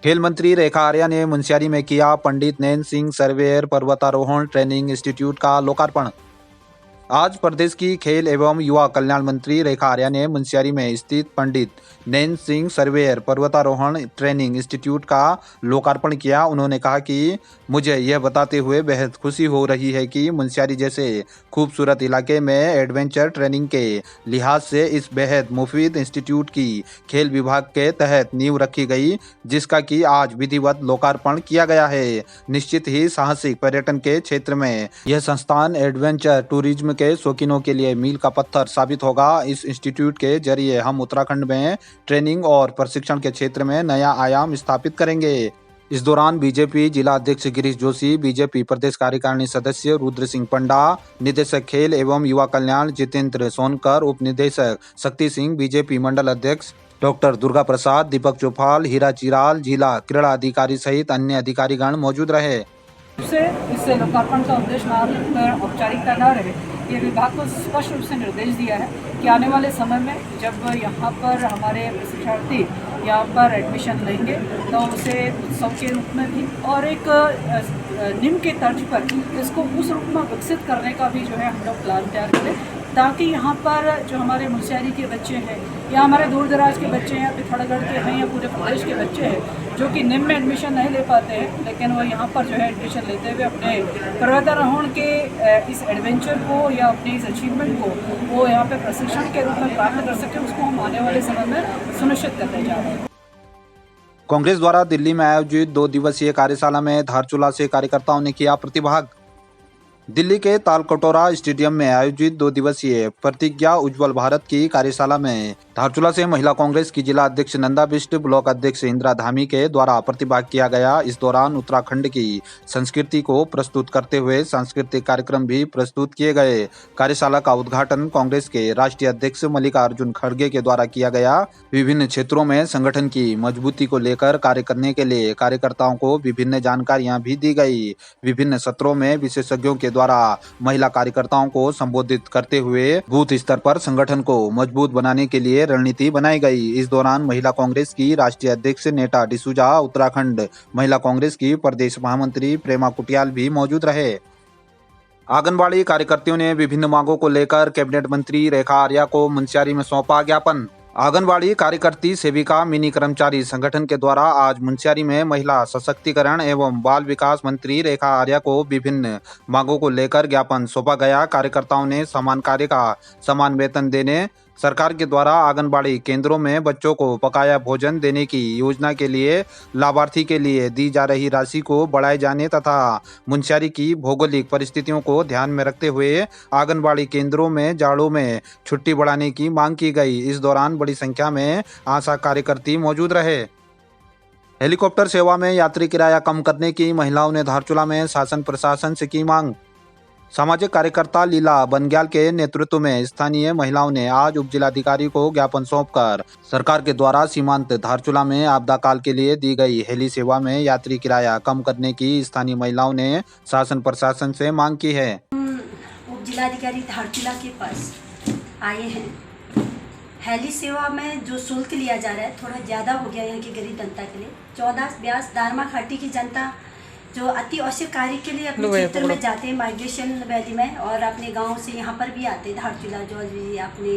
खेल मंत्री रेखा आर्या ने मुनस्यारी में किया पंडित नैन सिंह सर्वेयर पर्वतारोहण ट्रेनिंग इंस्टीट्यूट का लोकार्पण। आज प्रदेश की खेल एवं युवा कल्याण मंत्री रेखा आर्या ने मुनस्यारी में स्थित पंडित नैन सिंह सर्वेयर पर्वतारोहण ट्रेनिंग इंस्टीट्यूट का लोकार्पण किया। उन्होंने कहा कि मुझे यह बताते हुए बेहद खुशी हो रही है कि मुनस्यारी जैसे खूबसूरत इलाके में एडवेंचर ट्रेनिंग के लिहाज से इस बेहद मुफीद इंस्टीट्यूट की खेल विभाग के तहत नींव रखी गई, जिसका कि आज विधिवत लोकार्पण किया गया है। निश्चित ही साहसिक पर्यटन के क्षेत्र में यह संस्थान एडवेंचर टूरिज्म के शौकीनों के लिए मील का पत्थर साबित होगा। इस इंस्टीट्यूट के जरिए हम उत्तराखंड में ट्रेनिंग और प्रशिक्षण के क्षेत्र में नया आयाम स्थापित करेंगे। इस दौरान बीजेपी जिला अध्यक्ष गिरीश जोशी, बीजेपी प्रदेश कार्यकारिणी सदस्य रुद्र सिंह पंडा, निदेशक खेल एवं युवा कल्याण जितेंद्र सोनकर, उप निदेशक शक्ति सिंह, बीजेपी मंडल अध्यक्ष डॉक्टर दुर्गा प्रसाद, दीपक चौपाल, हीरा चिराल, जिला क्रीड़ा अधिकारी सहित अन्य अधिकारीगण मौजूद रहे। से इस लोकार्पण का उद्देश्य मात्र औपचारिकता न रहे, ये विभाग को स्पष्ट रूप से निर्देश दिया है कि आने वाले समय में जब यहाँ पर हमारे प्रशिक्षणार्थी यहाँ पर एडमिशन लेंगे तो उसे उत्सव के रूप में भी और एक निम्न के तर्ज पर इसको उस रूप में विकसित करने का भी जो है हम लोग प्लान तैयार करें, ताकि यहाँ पर जो हमारे मुनस्यारी के बच्चे हैं या हमारे दूर दराज के बच्चे हैं, पिथौरागढ़ के हैं या पूरे प्रदेश के बच्चे हैं जो कि निम्न में एडमिशन नहीं ले पाते हैं, लेकिन वो यहाँ पर जो है एडमिशन लेते हुए अपने पर्वतारोहण के इस एडवेंचर को या अपने इस अचीवमेंट को वो यहाँ पे प्रशिक्षण के रूप में प्राप्त कर सकें, उसको हम आने वाले समय में सुनिश्चित करने जा रहे हैं। कांग्रेस द्वारा दिल्ली में आयोजित 2 दिवसीय कार्यशाला में धारचूला से कार्यकर्ताओं ने किया प्रतिभाग। दिल्ली के तालकटोरा स्टेडियम में आयोजित 2 दिवसीय प्रतिज्ञा उज्जवल भारत की कार्यशाला में धारचूला से महिला कांग्रेस की जिला अध्यक्ष नंदा बिष्ट, ब्लॉक अध्यक्ष इंदिरा धामी के द्वारा प्रतिभाग किया गया। इस दौरान उत्तराखंड की संस्कृति को प्रस्तुत करते हुए सांस्कृतिक कार्यक्रम भी प्रस्तुत किए गए। कार्यशाला का उद्घाटन कांग्रेस के राष्ट्रीय अध्यक्ष मल्लिकार्जुन खड़गे के द्वारा किया गया। विभिन्न क्षेत्रों में संगठन की मजबूती को लेकर कार्य करने के लिए कार्यकर्ताओं को विभिन्न जानकारियां भी दी गई। विभिन्न सत्रों में विशेषज्ञों के द्वारा महिला कार्यकर्ताओं को संबोधित करते हुए बूथ स्तर पर संगठन को मजबूत बनाने के लिए रणनीति बनाई गई। इस दौरान महिला कांग्रेस की राष्ट्रीय अध्यक्ष नेटा डिसूजा, उत्तराखंड महिला कांग्रेस की प्रदेश महामंत्री प्रेमा कुटियाल भी मौजूद रहे। आंगनबाड़ी कार्यकर्तियों ने विभिन्न मांगों को लेकर कैबिनेट मंत्री रेखा आर्या को मुनस्यारी में सौंपा ज्ञापन। आंगनबाड़ी कार्यकर्ती सेविका मिनी कर्मचारी संगठन के द्वारा आज मुनस्यारी में महिला सशक्तिकरण एवं बाल विकास मंत्री रेखा आर्या को विभिन्न मांगों को लेकर ज्ञापन सौंपा गया। कार्यकर्ताओं ने समान कार्य का समान वेतन देने, सरकार के द्वारा आंगनबाड़ी केंद्रों में बच्चों को बकाया भोजन देने की योजना के लिए लाभार्थी के लिए दी जा रही राशि को बढ़ाए जाने तथा मुनस्यारी की भौगोलिक परिस्थितियों को ध्यान में रखते हुए आंगनबाड़ी केंद्रों में जाड़ों में छुट्टी बढ़ाने की मांग की गई। इस दौरान बड़ी संख्या में आशा कार्यकर्ती मौजूद रहे। हेलीकॉप्टर सेवा में यात्री किराया कम करने की महिलाओं ने धारचूला में शासन प्रशासन से की मांग। सामाजिक कार्यकर्ता लीला बनग्याल के नेतृत्व में स्थानीय महिलाओं ने आज उप जिलाधिकारी को ज्ञापन सौंपकर सरकार के द्वारा सीमांत धारचूला में आपदा काल के लिए दी गई हेली सेवा में यात्री किराया कम करने की स्थानीय महिलाओं ने शासन प्रशासन से मांग की है। उप जिलाधिकारी धारचूला के पास आए हैं। हेली सेवा में जो शुल्क लिया जा रहा है थोड़ा ज़्यादा हो गया यहाँ की गरीब जनता के लिए। 14 ब्यास दारमा घाटी की जनता जो अति आवश्यक कार्य के लिए अपने क्षेत्र में जाते हैं, माइग्रेशन वैली में, और अपने गांव से यहाँ पर भी आते हैं धारचूला जो भी अपने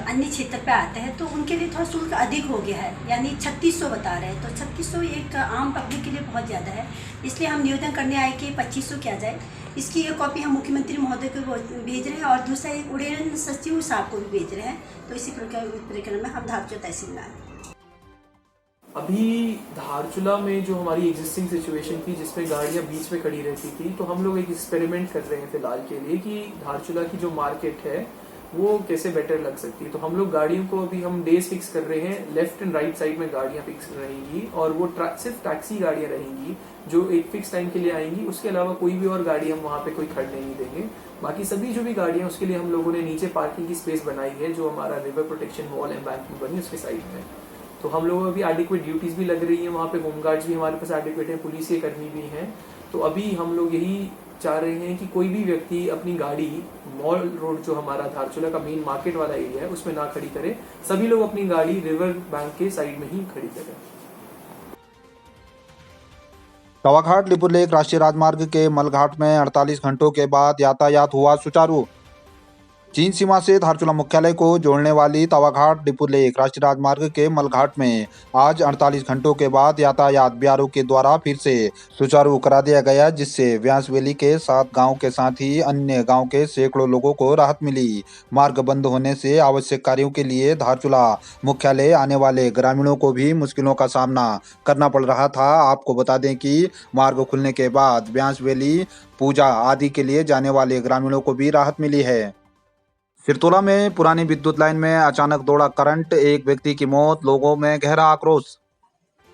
अन्य क्षेत्र पे आते हैं, तो उनके लिए थोड़ा शुल्क अधिक हो गया है, यानी 3600 बता रहे हैं। तो 3600 एक आम पब्लिक के लिए बहुत ज़्यादा है, इसलिए हम निवेदन करने आए कि 2500 किया जाए। इसकी एक कॉपी हम मुख्यमंत्री महोदय को भेज रहे हैं और दूसरा एक उड़ेन सचिव साहब को भी भेज रहे हैं। तो इसी प्रकरण में हम धारचूला तहसील में आए। अभी धारचूला में जो हमारी एग्जिस्टिंग सिचुएशन थी जिसमें गाड़ियां बीच में खड़ी रहती थी, तो हम लोग एक एक्सपेरिमेंट कर रहे हैं फिलहाल के लिए कि धारचूला की जो मार्केट है वो कैसे बेटर लग सकती है। तो हम लोग गाड़ियों को अभी हम डेज फिक्स कर रहे हैं, लेफ्ट एंड राइट साइड में गाड़ियां फिक्स रहेंगी और वो सिर्फ टैक्सी गाड़ियां रहेंगी जो एक फिक्स टाइम के लिए आएंगी। उसके अलावा कोई भी और गाड़ी हम वहाँ पे कोई खड़ने नहीं देंगे। बाकी सभी जो भी गाड़ियां उसके लिए हम लोगों ने नीचे पार्किंग की स्पेस बनाई है जो हमारा रिवर प्रोटेक्शन वॉल एम्बैंकमेंट बनी उसके साइड में। तो हम लोगों को अभी एडिक्वेट ड्यूटीज भी लग रही है वहाँ पे, होमगार्ड्स भी हमारे पास एडिक्वेट है, पुलिस के कर्मी भी हैं। तो अभी हम लोग यही चाह रहे हैं कि कोई भी व्यक्ति अपनी गाड़ी मॉल रोड जो हमारा धारचूला का मेन मार्केट वाला एरिया है उसमें ना खड़ी करे, सभी लोग अपनी गाड़ी रिवर बैंक के साइड में ही खड़ी करें। तवाघाट लिपुलेख राष्ट्रीय राजमार्ग के मलघाट में 48 घंटों के बाद यातायात हुआ सुचारू। चीन सीमा से धारचूला मुख्यालय को जोड़ने वाली तवाघाट लिपुलेख राष्ट्रीय राजमार्ग के मलघाट में आज 48 घंटों के बाद यातायात बीआरओ के द्वारा फिर से सुचारू करा दिया गया, जिससे व्यास वैली के 7 गांव के साथ ही अन्य गांव के सैकड़ों लोगों को राहत मिली। मार्ग बंद होने से आवश्यक कार्यों के लिए धारचूला मुख्यालय आने वाले ग्रामीणों को भी मुश्किलों का सामना करना पड़ रहा था। आपको बता दें कि मार्ग खुलने के बाद व्यास वैली पूजा आदि के लिए जाने वाले ग्रामीणों को भी राहत मिली है। सिरतोला में पुरानी विद्युत लाइन में अचानक दौड़ा करंट, एक व्यक्ति की मौत, लोगों में गहरा आक्रोश।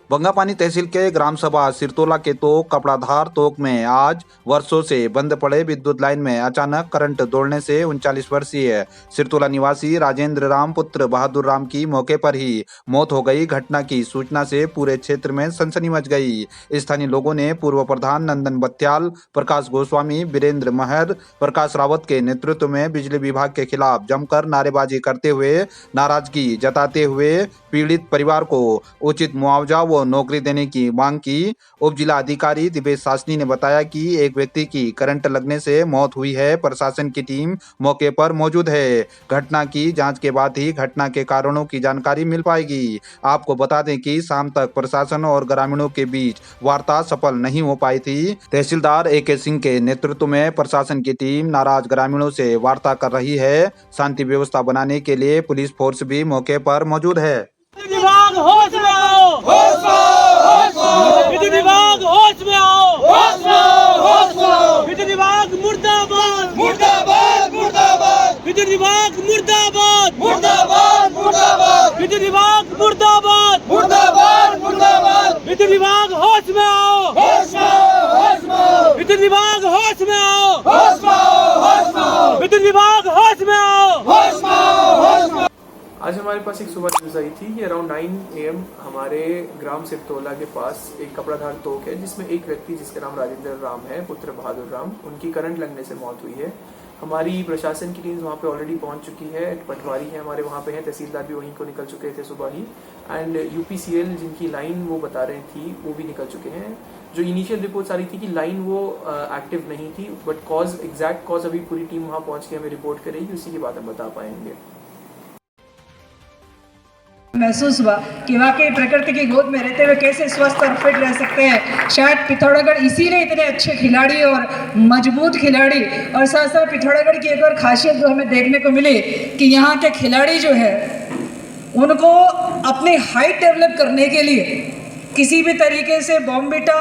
बंगापानी तहसील के ग्राम सभा सिरतोला के तोक कपड़ाधार तोक में आज वर्षों से बंद पड़े विद्युत लाइन में अचानक करंट दौड़ने से 39 वर्षीय सिरतोला निवासी राजेंद्र राम पुत्र बहादुर राम की मौके पर ही मौत हो गई। घटना की सूचना से पूरे क्षेत्र में सनसनी मच गई। स्थानीय लोगों ने पूर्व प्रधान नंदन बत्याल, प्रकाश गोस्वामी, वीरेंद्र महर, प्रकाश रावत के नेतृत्व में बिजली विभाग के खिलाफ जमकर नारेबाजी करते हुए नाराजगी जताते हुए पीड़ित परिवार को उचित मुआवजा व नौकरी देने की मांग की। उप जिला अधिकारी दिवेश सासनी ने बताया कि एक व्यक्ति की करंट लगने से मौत हुई है। प्रशासन की टीम मौके पर मौजूद है। घटना की जांच के बाद ही घटना के कारणों की जानकारी मिल पाएगी। आपको बता दें कि शाम तक प्रशासन और ग्रामीणों के बीच वार्ता सफल नहीं हो पाई थी। तहसीलदार AK सिंह के नेतृत्व में प्रशासन की टीम नाराज ग्रामीणों से वार्ता कर रही है। शांति व्यवस्था बनाने के लिए पुलिस फोर्स भी मौके पर मौजूद है। विभाग होश में आओ, होश में आओ, होश में आओ। विधि विभाग होश में आओ, होश में आओ, होश में आओ। विधि विभाग मुर्दाबाद, मुर्दाबाद, मुर्दाबाद। विधि विभाग मुर्दाबाद, मुर्दाबाद, मुर्दाबाद। विधि विभाग मुर्दाबाद, मुर्दाबाद, मुर्दाबाद। विधि विभाग होश में आओ, होश में आओ, होश में आओ। विधि विभाग होश में आओ, होश में आओ, होश में आओ। विधि विभाग होश में आओ, होश में आओ, होश में आओ। आज हमारे पास एक सुबह न्यूज़ आई थी कि अराउंड 9 AM हमारे ग्राम सिरतोला के पास एक कपड़ाधार तोक है, जिसमें एक व्यक्ति जिसका नाम राजेंद्र राम है, पुत्र बहादुर राम, उनकी करंट लगने से मौत हुई है। हमारी प्रशासन की टीम वहाँ पे ऑलरेडी पहुँच चुकी है। पटवारी है हमारे वहाँ पे हैं, तहसीलदार भी वहीं को निकल चुके थे सुबह ही, एंड UPCL जिनकी लाइन वो बता रही थी वो भी निकल चुके हैं। जो इनिशियल रिपोर्ट्स आ रही थी कि लाइन वो एक्टिव नहीं थी, बट एग्जैक्ट कॉज अभी पूरी टीम वहाँ पहुँच के हमें रिपोर्ट करेगी, उसी के बाद हम बता पाएंगे। महसूस हुआ कि वाकई प्रकृति की गोद में रहते हुए कैसे स्वस्थ और फिट रह सकते हैं। शायद पिथौरागढ़ इसीलिए इतने अच्छे खिलाड़ी और मजबूत खिलाड़ी, और साथ साथ पिथौरागढ़ की एक और खासियत जो हमें देखने को मिली कि यहाँ के खिलाड़ी जो है उनको अपनी हाइट डेवलप करने के लिए किसी भी तरीके से बॉम्बिटा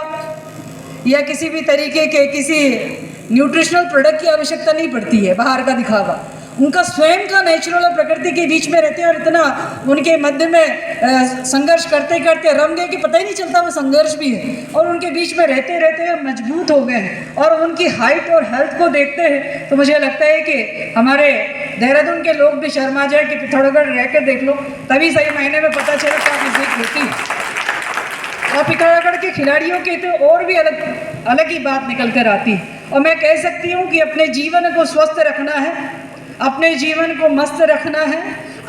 या किसी भी तरीके के किसी न्यूट्रिशनल प्रोडक्ट की आवश्यकता नहीं पड़ती है, बाहर का दिखावा। उनका स्वयं का नेचुरल और प्रकृति के बीच में रहते हैं, और इतना उनके मध्य में संघर्ष करते करते रम गए कि पता ही नहीं चलता वो संघर्ष भी है, और उनके बीच में रहते रहते मजबूत हो गए हैं। और उनकी हाइट और हेल्थ को देखते हैं तो मुझे लगता है कि हमारे देहरादून के लोग भी शर्मा जाए कि पिथौरागढ़ रह कर देख लो, तभी सही मायने में पता चले क्या फिजिक होती है। और पिथौरागढ़ के खिलाड़ियों की तो और भी अलग ही बात निकल कर आती है। और मैं कह सकती हूँ कि अपने जीवन को स्वस्थ रखना है, अपने जीवन को मस्त रखना है,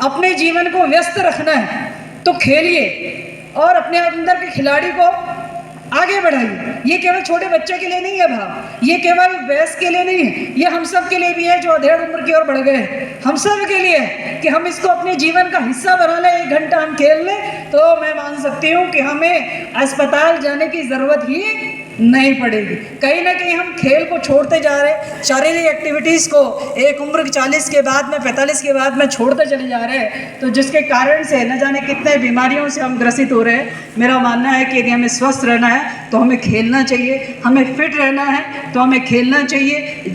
अपने जीवन को व्यस्त रखना है, तो खेलिए और अपने अंदर के खिलाड़ी को आगे बढ़ाइए। ये केवल छोटे बच्चे के लिए नहीं है भाव, ये केवल वयस्क के लिए नहीं है, ये हम सब के लिए भी है जो अधेड़ उम्र की ओर बढ़ गए हैं। हम सब के लिए है कि हम इसको अपने जीवन का हिस्सा बना लें। 1 घंटा हम खेल लें तो मैं मान सकती हूँ कि हमें अस्पताल जाने की ज़रूरत ही नहीं पड़ेगी। कहीं ना कहीं हम खेल को छोड़ते जा रहे हैं, शारीरिक एक्टिविटीज़ को एक उम्र 40 के बाद में 45 के बाद में छोड़ते चले जा रहे हैं, तो जिसके कारण से न जाने कितने बीमारियों से हम ग्रसित हो रहे हैं। मेरा मानना है कि यदि हमें स्वस्थ रहना है तो हमें खेलना चाहिए, हमें फिट रहना है तो हमें खेलना चाहिए।